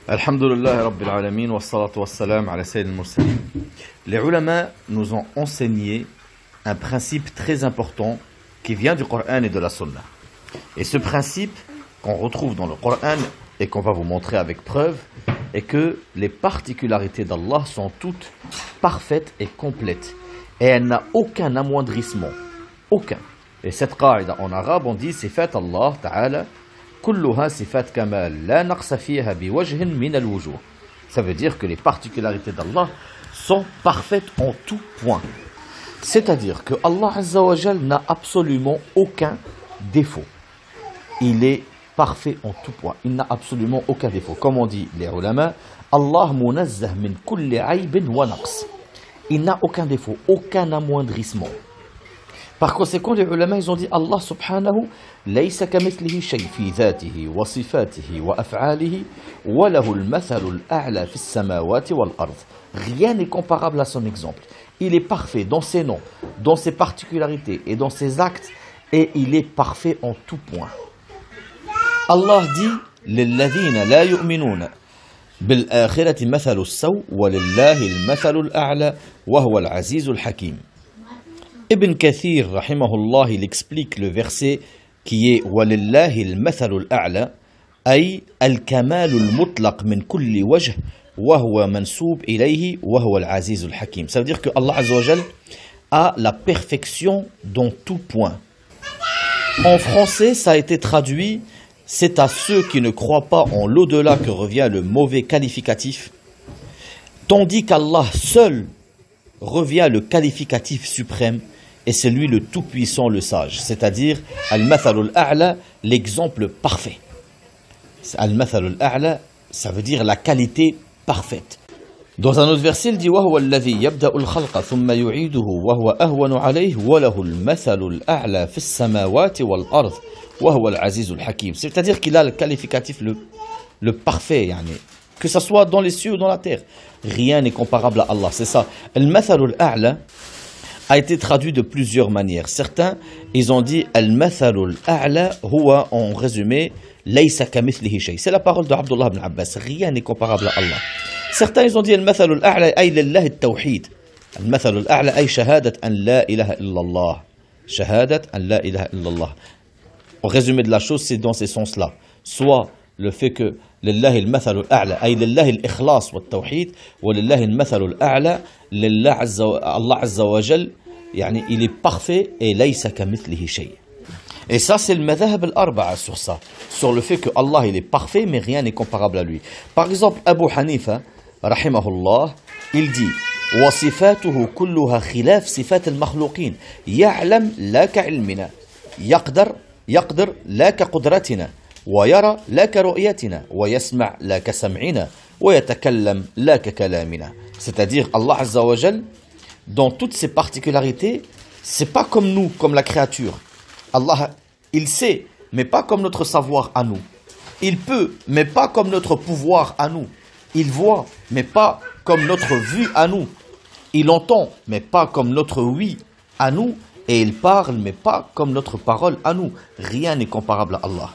Alhamdulillah Rabbil Alamin wa salatu wa salam ala Sayyid al-Mursalin. Les ulama nous ont enseigné un principe très important qui vient du Coran et de la Sunna. Et ce principe qu'on retrouve dans le Coran et qu'on va vous montrer avec preuve est que les particularités d'Allah sont toutes parfaites et complètes. Et elle n'a aucun amoindrissement. Aucun. Et cette qaïda en arabe on dit sifat Allah Ta'ala kulluha sifat kamal la naqsa fiha biwajhin min al-wujuh. Ça veut dire que les particularités d'Allah sont parfaites en tout point. C'est-à-dire que Allah Azza wa Jal n'a absolument aucun défaut. Il est parfait en tout point. Il n'a absolument aucun défaut. Comme on dit les ulama, Allah munazzah min kulli aybin wa naqs. Il n'a aucun défaut, aucun amoindrissement. Par conséquent, les ulama, ils ont dit Allah subhanahu laysa kamithlihi shay fi dhatihi wa sifatihi wa af'alihi wa lahu al-mathalu al-a'la fi as-samawati wal-ard. Rien n'est comparable à son exemple. Il est parfait dans ses noms, dans ses particularités et dans ses actes, et il est parfait en tout point. Allah dit lilladhina la yu'minuna bil akhirati mathalu as-saw wa lillahi al-mathalu al-a'la wa huwa al-'aziz al-hakim. Ibn Kathir, rahimahullah, il explique le verset qui est وَلِلَّهِ الْمَثَلُ الْأَعْلَى أي الْكَمَالُ الْمُطْلَقِ مِنْ كُلِّ وَجْهٍ وَهُوَ مَنْسُوبٌ إِلَيْهِ وَهُوَ الْعَزِيزُ الْحَكِيمُ. Ça veut dire que Allah Azza wa Jal a la perfection dans tout point. En français, ça a été traduit « C'est à ceux qui ne croient pas en l'au-delà que revient le mauvais qualificatif, tandis qu'Allah seul revient le qualificatif suprême, et c'est lui le tout-puissant, le sage. C'est-à-dire, Al-Mathalul A'la, l'exemple parfait. Al-Mathalul A'la, ça veut dire la qualité parfaite. Dans un autre verset, il dit وَهُوَ الَّذِي يَبْدَأُ الْخَلْقَ ثُمَّ يُعِيدُهُ وَهُوَ أَهْوَنُ عَلَيْهِ وَلَهُ الْمَثَلُ الْأَعْلَى فِي السَّمَاوَاتِ وَالْأَرْضِ وَهُوَ الْعَزِيزُ الْحَكِيمُ. C'est-à-dire qu'il a le qualificatif le parfait, yani, que ce soit dans les cieux ou dans la terre. Rien n'est comparable à Allah, c'est ça. Al-Mathalul A'la a été traduit de plusieurs manières. Certains, ils ont dit Al-Mathalul A'la huwa, en résumé, Laysa kamithlihi shay. C'est la parole de Abdullah ibn Abbas. Rien n'est comparable à Allah. Certains, ils ont dit Al-Mathalul A'la ay lillahi at-tawhid. Al-Mathalul A'la ay shahadat an la ilaha illallah. Shahadat an la ilaha illallah. En résumé de la chose, c'est dans ces sens-là. Soit le fait que lillahi al-mathalul a'la ay lillahi al-ikhlas wa at-tawhid wa lillahi al-mathalul a'la lillah Allah azza wa jal, yani il est parfait et laysa kamithlihi shay. Et ça c'est le madhhab al-arba'a sur ça, sur le fait que Allah il est parfait mais rien n'est comparable à lui. Par exemple Abu Hanifa rahimahullah, il dit wa sifatuhu kulluha khilaf sifat al-makhluqin ya'lam la ka'ilmina yaqdir la kaqdratina ويرى لا كرؤيتنا ويسمع لا كسمعنا ويتكلم لا ككلامنا. C'est-à-dire Allah Azza wa Jal, dans toutes ses particularités, c'est pas comme nous, comme la créature. Allah, il sait, mais pas comme notre savoir à nous. Il peut, mais pas comme notre pouvoir à nous. Il voit, mais pas comme notre vue à nous. Il entend, mais pas comme notre oui à nous. Et il parle, mais pas comme notre parole à nous. Rien n'est comparable à Allah.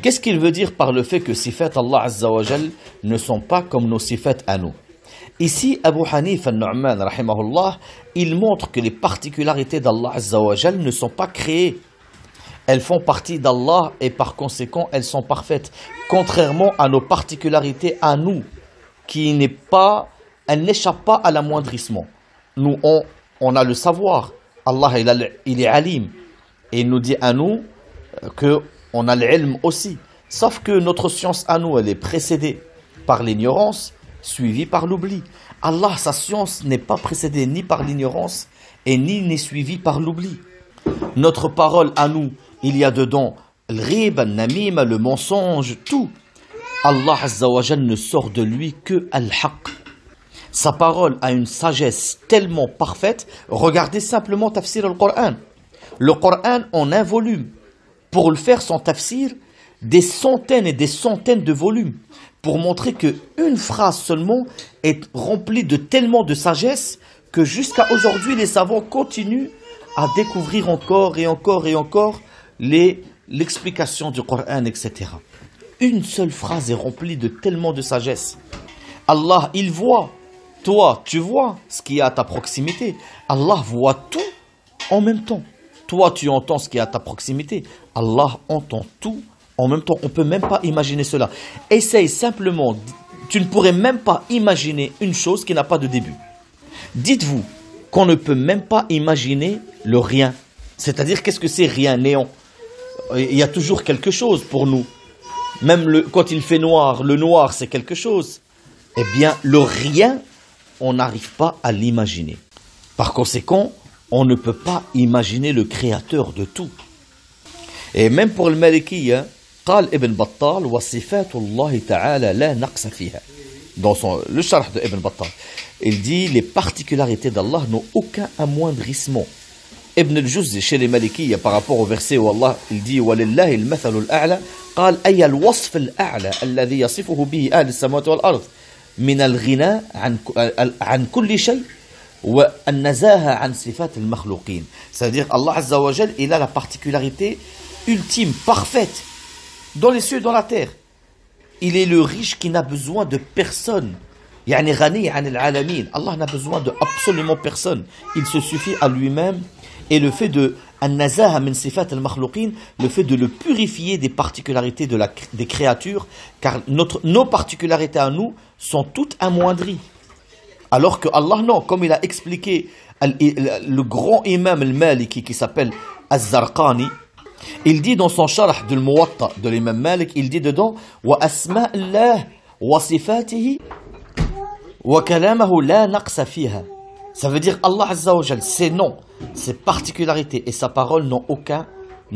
Qu'est-ce qu'il veut dire par le fait que sifat Allah Azza wa Jal ne sont pas comme nos sifat à nous? Ici, Abu Hanif al-Nu'man, rahimahullah, il montre que les particularités d'Allah Azza wa Jal ne sont pas créées. Elles font partie d'Allah et par conséquent, elles sont parfaites. Contrairement à nos particularités à nous, qui n'est pas, elles n'échappent pas à l'amoindrissement. Nous, on a le savoir. Allah, il est alim. Et il nous dit à nous que on a l'ilm aussi, sauf que notre science à nous, elle est précédée par l'ignorance, suivie par l'oubli. Allah, sa science n'est pas précédée ni par l'ignorance et ni n'est suivie par l'oubli. Notre parole à nous, il y a dedans le rib, le namim, le mensonge, tout. Allah Azza wa Jal ne sort de lui que al-haq. Sa parole a une sagesse tellement parfaite. Regardez simplement tafsir al-Qur'an. Le Qur'an en un volume. Pour le faire son tafsir, des centaines et des centaines de volumes, pour montrer qu'une phrase seulement est remplie de tellement de sagesse que jusqu'à aujourd'hui, les savants continuent à découvrir encore et encore et encore l'explication du Coran, etc. Une seule phrase est remplie de tellement de sagesse. Allah, il voit. Toi, tu vois ce qui est à ta proximité. Allah voit tout en même temps. Toi, tu entends ce qui est à ta proximité. Allah entend tout en même temps. On ne peut même pas imaginer cela. Essaye simplement. Tu ne pourrais même pas imaginer une chose qui n'a pas de début. Dites-vous qu'on ne peut même pas imaginer le rien. C'est-à-dire, qu'est-ce que c'est rien, néant? Il y a toujours quelque chose pour nous. Même quand il fait noir, le noir, c'est quelque chose. Eh bien, le rien, on n'arrive pas à l'imaginer. Par conséquent, on ne peut pas imaginer le créateur de tout. Et même pour le Malikiyya, قال Ibn Battal وصفات الله تعالى لا نقص فيها. Dans le sharh de Ibn Battal, il dit les particularités d'Allah n'ont aucun amoindrissement. Ibn al-Juzzi chez les Malikiyya par rapport au verset où Allah il dit وَلِلَّهِ الْمَثَلُ الْأَعْلَى قال أي الوصف الأعلى الذي يصفه به أهل السماوات والأرض من الغنى عن كل شيء والنزاهة عن صفات المخلوقين. C'est-à-dire Allah Azza wa Jal, il a la particularité ultime, parfaite, dans les cieux et dans la terre. Il est le riche qui n'a besoin de personne. يعني غني عن العالمين. Allah n'a besoin de absolument personne. Il se suffit à lui-même. Et le fait de النزاهة من صفات المخلوقين, le fait de le purifier des particularités des créatures, car nos particularités à nous sont toutes amoindries. Alors que Allah, non, comme il a expliqué le grand imam al-Maliki qui s'appelle Az-Zarqani, il dit dans son sharh de l'Muwatta de l'imam Malik, il dit dedans wa asma'illah wa sifatihi wa kalamahu la naqsa fiha. Ça veut dire Allah Azza wa Jal, ses noms, ses particularités et sa parole n'ont aucun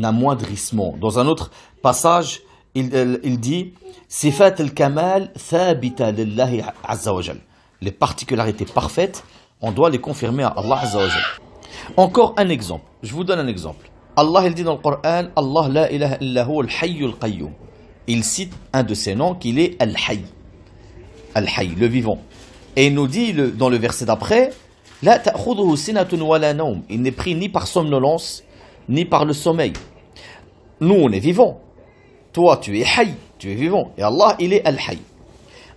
amoindrissement. Dans un autre passage, il dit sifat al-kamal thabita lillahi Azza wa Jal. Les particularités parfaites, on doit les confirmer à Allah Azza wa Jal. Encore un exemple. Je vous donne un exemple. Allah il dit dans le Coran, Allah la ilaha illa huwa al-hayy al-qayyum. Il cite un de ses noms qu'il est Al-Hayy. Al-Hayy, le vivant. Et il nous dit dans le verset d'après, la ta'khudhuhu sinatun wa la nawm. Il n'est pris ni par somnolence, ni par le sommeil. Nous, on est vivants. Toi, tu es Hayy, tu es vivant. Et Allah, il est Al-Hayy.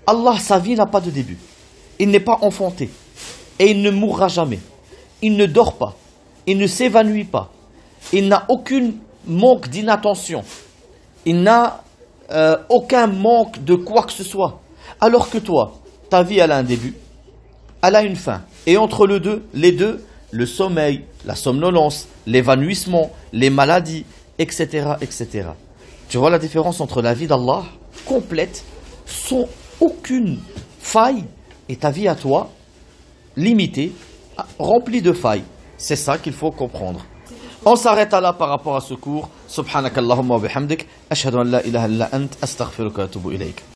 Allah, sa vie n'a pas de début. Il n'est pas enfanté. Et il ne mourra jamais. Il ne dort pas. Il ne s'évanouit pas. Il n'a aucun manque d'inattention. Il n'a aucun manque de quoi que ce soit. Alors que toi, ta vie, elle a un début. Elle a une fin. Et entre les deux, le sommeil, la somnolence, l'évanouissement, les maladies, etc., etc. Tu vois la différence entre la vie d'Allah, complète, sans aucune faille, et ta vie à toi, limitée, remplie de failles. C'est ça qu'il faut comprendre. On s'arrête là par rapport à ce cours. Subhanakallahumma wa bihamdik. Ashhadu an la ilaha illa ant. Astaghfiruka wa atubu ilayk.